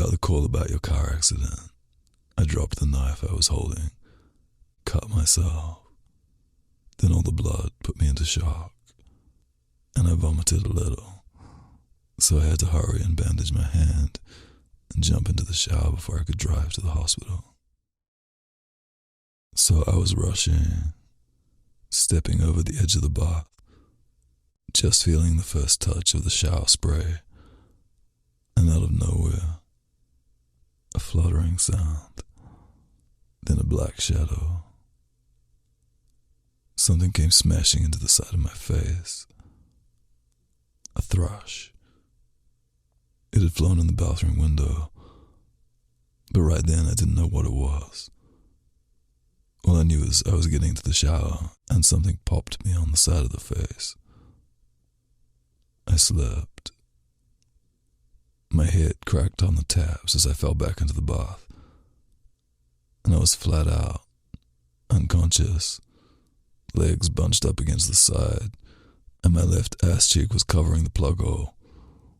got the call about your car accident. I dropped the knife I was holding, cut myself. Then all the blood put me into shock, and I vomited a little, so I had to hurry and bandage my hand and jump into the shower before I could drive to the hospital. So I was rushing, stepping over the edge of the bath, just feeling the first touch of the shower spray, and out of nowhere, a fluttering sound, then a black shadow. Something came smashing into the side of my face. A thrush. It had flown in the bathroom window, but right then I didn't know what it was. All I knew is I was getting into the shower and something popped me on the side of the face. I slept. My head cracked on the taps as I fell back into the bath, and I was flat out, unconscious, legs bunched up against the side, and my left ass cheek was covering the plug hole,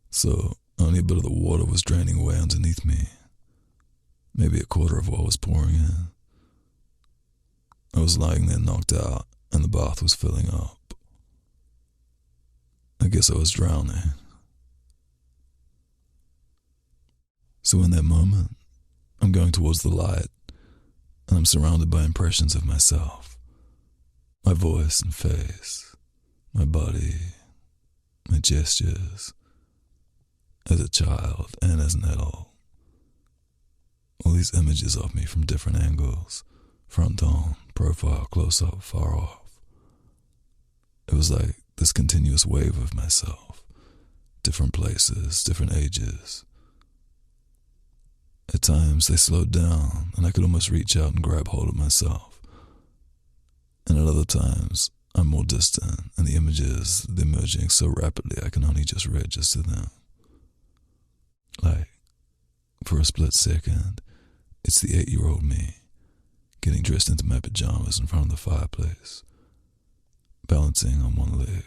so only a bit of the water was draining away underneath me. Maybe a quarter of what was pouring in. I was lying there knocked out, and the bath was filling up. I guess I was drowning. So in that moment, I'm going towards the light, and I'm surrounded by impressions of myself. My voice and face, my body, my gestures, as a child and as an adult. All these images of me from different angles, front on, profile, close up, far off. It was like this continuous wave of myself, different places, different ages. At times they slowed down and I could almost reach out and grab hold of myself. And at other times, I'm more distant and the images, they're merging so rapidly I can only just register them. Like, for a split second, it's the 8-year-old me, getting dressed into my pajamas in front of the fireplace, balancing on one leg.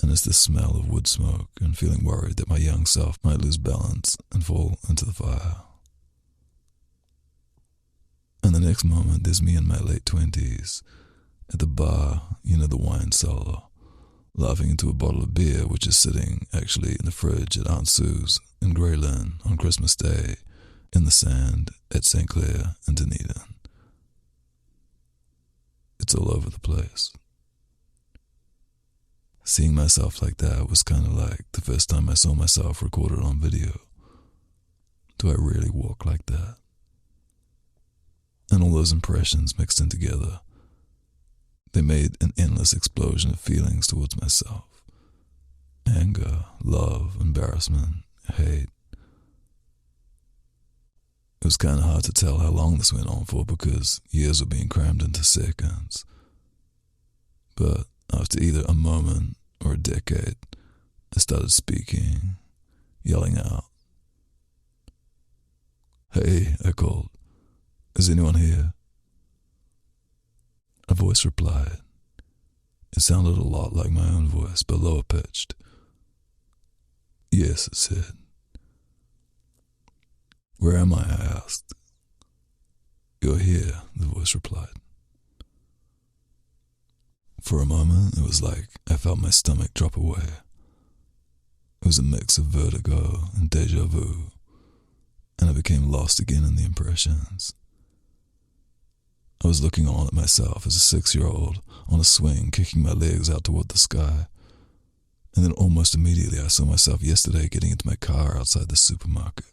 And it's the smell of wood smoke and feeling worried that my young self might lose balance and fall into the fire. And the next moment, there's me in my late 20s, at the bar, the wine cellar, laughing into a bottle of beer which is sitting actually in the fridge at Aunt Sue's in Grey Lynn on Christmas Day, in the sand at St. Clair and Dunedin. It's all over the place. Seeing myself like that was kind of like the first time I saw myself recorded on video. Do I really walk like that? And all those impressions mixed in together, they made an endless explosion of feelings towards myself. Anger, love, embarrassment, hate. It was kind of hard to tell how long this went on for because years were being crammed into seconds. But after either a moment or a decade, I started speaking, yelling out. "Hey," I called. "Is anyone here?" A voice replied. It sounded a lot like my own voice, but lower pitched. "Yes," it said. "Where am I?" I asked. "You're here," the voice replied. For a moment, it was like I felt my stomach drop away. It was a mix of vertigo and déjà vu, and I became lost again in the impressions. I was looking on at myself as a 6-year-old on a swing, kicking my legs out toward the sky. And then almost immediately I saw myself yesterday getting into my car outside the supermarket.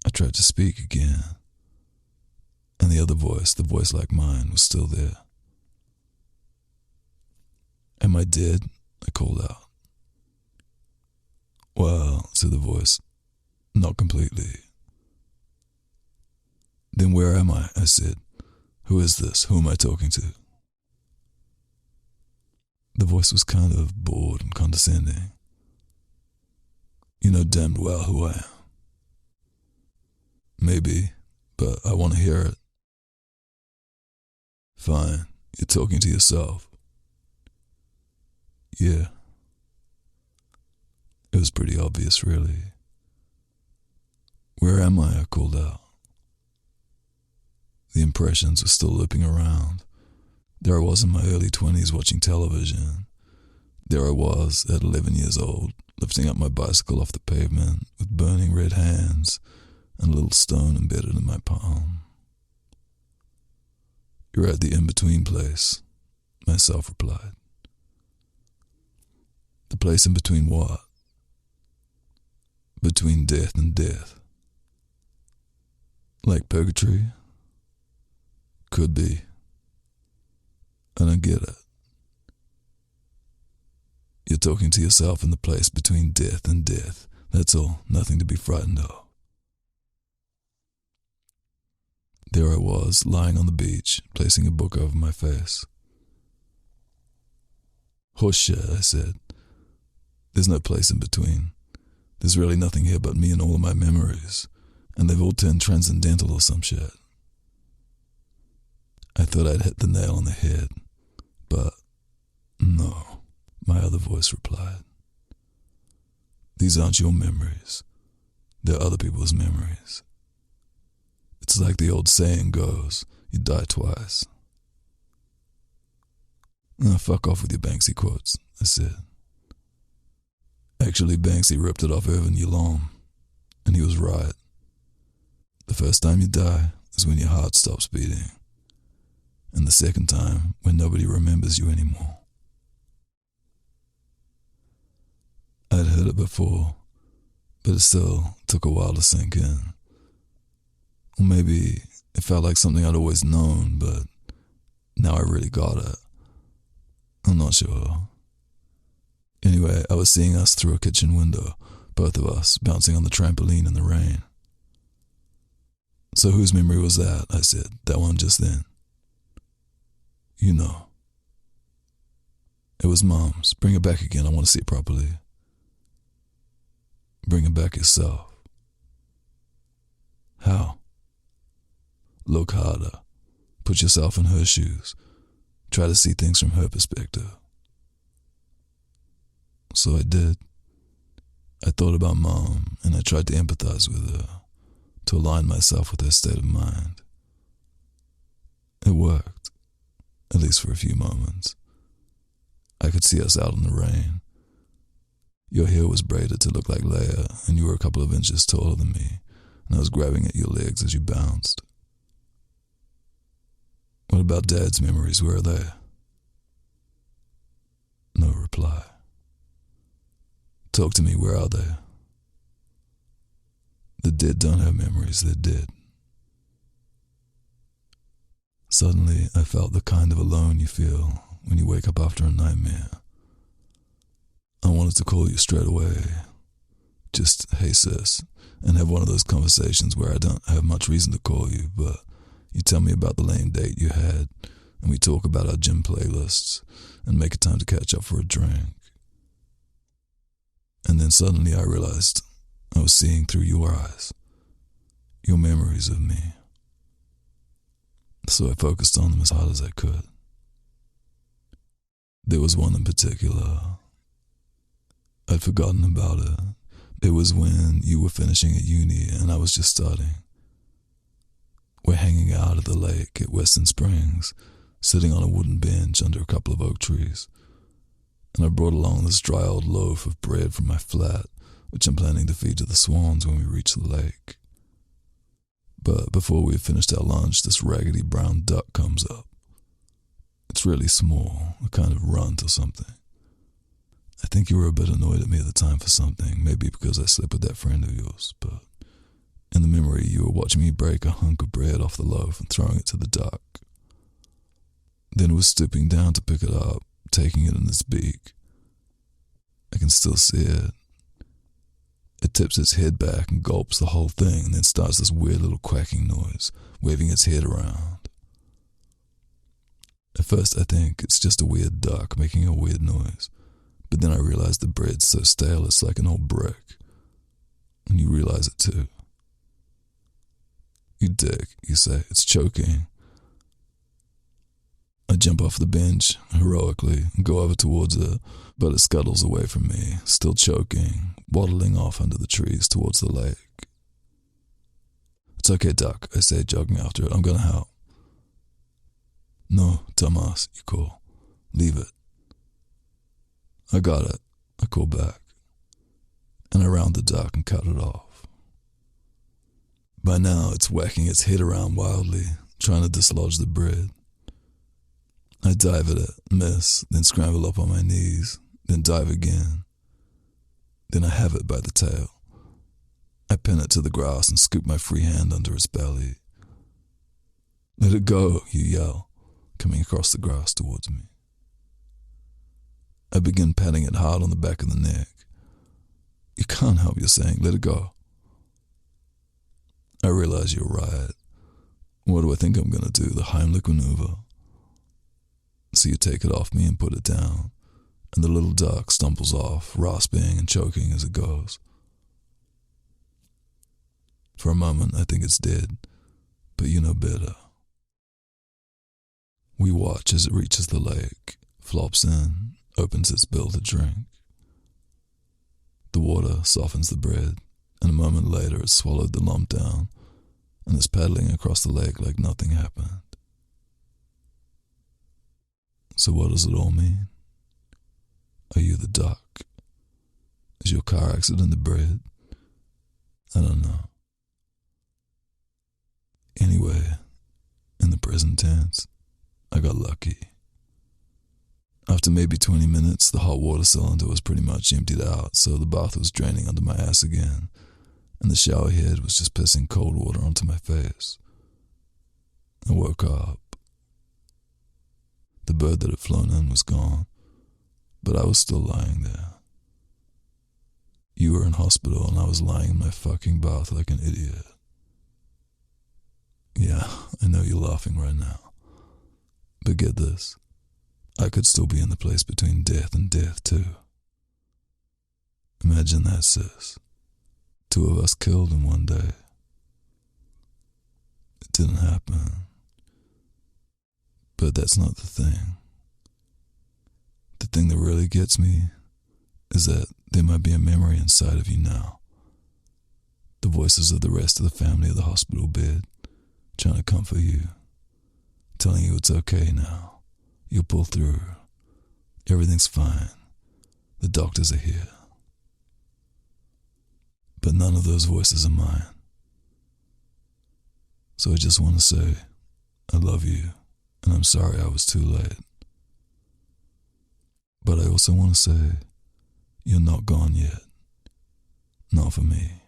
I tried to speak again, and the other voice, the voice like mine, was still there. "Am I dead?" I called out. "Well," said the voice, "not completely." "Then where am I?" I said. "Who is this? Who am I talking to?" The voice was kind of bored and condescending. "You know damned well who I am." "Maybe, but I want to hear it." "Fine, you're talking to yourself." "Yeah." It was pretty obvious, really. "Where am I?" I called out. The impressions were still looping around. There I was in my early 20s watching television. There I was, at 11 years old, lifting up my bicycle off the pavement with burning red hands and a little stone embedded in my palm. "You're at the in-between place," myself replied. "The place in between what?" "Between death and death." "Like purgatory?" "Could be. I don't get it." "You're talking to yourself in the place between death and death. That's all, nothing to be frightened of." There I was, lying on the beach, placing a book over my face. "Horseshit," I said. "There's no place in between. There's really nothing here but me and all of my memories, and they've all turned transcendental or some shit." I thought I'd hit the nail on the head, but no, my other voice replied. "These aren't your memories. They're other people's memories. It's like the old saying goes, you die twice." "Fuck off with your Banksy quotes," I said. "Actually, Banksy ripped it off Irvin Yalom, and he was right. The first time you die is when your heart stops beating, and the second time when nobody remembers you anymore." I'd heard it before, but it still took a while to sink in. Or maybe it felt like something I'd always known, but now I really got it. I'm not sure. Anyway, I was seeing us through a kitchen window, both of us bouncing on the trampoline in the rain. "So whose memory was that?" I said. "That one just then?" "You know." "It was Mom's. Bring it back again. I want to see it properly." "Bring it back yourself." "How?" "Look harder. Put yourself in her shoes. Try to see things from her perspective." So I did. I thought about Mom, and I tried to empathize with her, to align myself with her state of mind. It worked, at least for a few moments. I could see us out in the rain. Your hair was braided to look like Leia, and you were a couple of inches taller than me, and I was grabbing at your legs as you bounced. "What about Dad's memories? Where are they?" No reply. "Talk to me, where are they?" "The dead don't have memories, they're dead." Suddenly, I felt the kind of alone you feel when you wake up after a nightmare. I wanted to call you straight away, just, "Hey sis," and have one of those conversations where I don't have much reason to call you, but you tell me about the lame date you had, and we talk about our gym playlists, and make a time to catch up for a drink. And then suddenly I realized I was seeing through your eyes, your memories of me. So I focused on them as hard as I could. There was one in particular. I'd forgotten about it. It was when you were finishing at uni and I was just starting. We're hanging out at the lake at Western Springs, sitting on a wooden bench under a couple of oak trees. And I brought along this dry old loaf of bread from my flat, which I'm planning to feed to the swans when we reach the lake. But before we had finished our lunch, this raggedy brown duck comes up. It's really small, a kind of runt or something. I think you were a bit annoyed at me at the time for something, maybe because I slept with that friend of yours, but in the memory you were watching me break a hunk of bread off the loaf and throwing it to the duck. Then it was stooping down to pick it up, taking it in its beak. I can still see it. It tips its head back and gulps the whole thing and then starts this weird little quacking noise, waving its head around. At first I think it's just a weird duck making a weird noise, but then I realize the bread's so stale it's like an old brick. And you realize it too. "You dick," you say, "it's choking." I jump off the bench, heroically, and go over towards it, but it scuttles away from me, still choking, waddling off under the trees towards the lake. "It's okay, Doc," I say, jogging after it. "I'm gonna help." "No, Tomas," you call. "Leave it." "I got it," I call back, and I round the duck and cut it off. By now, it's whacking its head around wildly, trying to dislodge the bread. I dive at it, miss, then scramble up on my knees, then dive again. Then I have it by the tail. I pin it to the grass and scoop my free hand under its belly. "Let it go," you yell, coming across the grass towards me. I begin patting it hard on the back of the neck. "You can't help your saying, let it go." I realize you're right. What do I think I'm gonna do, the Heimlich maneuver? So you take it off me and put it down, and the little duck stumbles off, rasping and choking as it goes. For a moment, I think it's dead, but you know better. We watch as it reaches the lake, flops in, opens its bill to drink. The water softens the bread, and a moment later it's swallowed the lump down and is paddling across the lake like nothing happened. So what does it all mean? Are you the duck? Is your car accident the bread? I don't know. Anyway, in the present tense, I got lucky. After maybe 20 minutes, the hot water cylinder was pretty much emptied out, so the bath was draining under my ass again, and the shower head was just pissing cold water onto my face. I woke up. The bird that had flown in was gone, but I was still lying there. You were in hospital and I was lying in my fucking bath like an idiot. Yeah, I know you're laughing right now. But get this, I could still be in the place between death and death too. Imagine that, sis. 2 of us killed in one day. It didn't happen. But that's not the thing. The thing that really gets me is that there might be a memory inside of you now. The voices of the rest of the family at the hospital bed, trying to comfort you, telling you it's okay now, you'll pull through, everything's fine, the doctors are here. But none of those voices are mine. So I just want to say, I love you, and I'm sorry I was too late. But I also want to say, you're not gone yet. Not for me.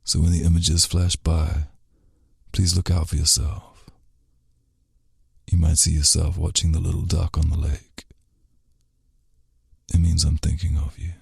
So when the images flash by, please look out for yourself. You might see yourself watching the little duck on the lake. It means I'm thinking of you.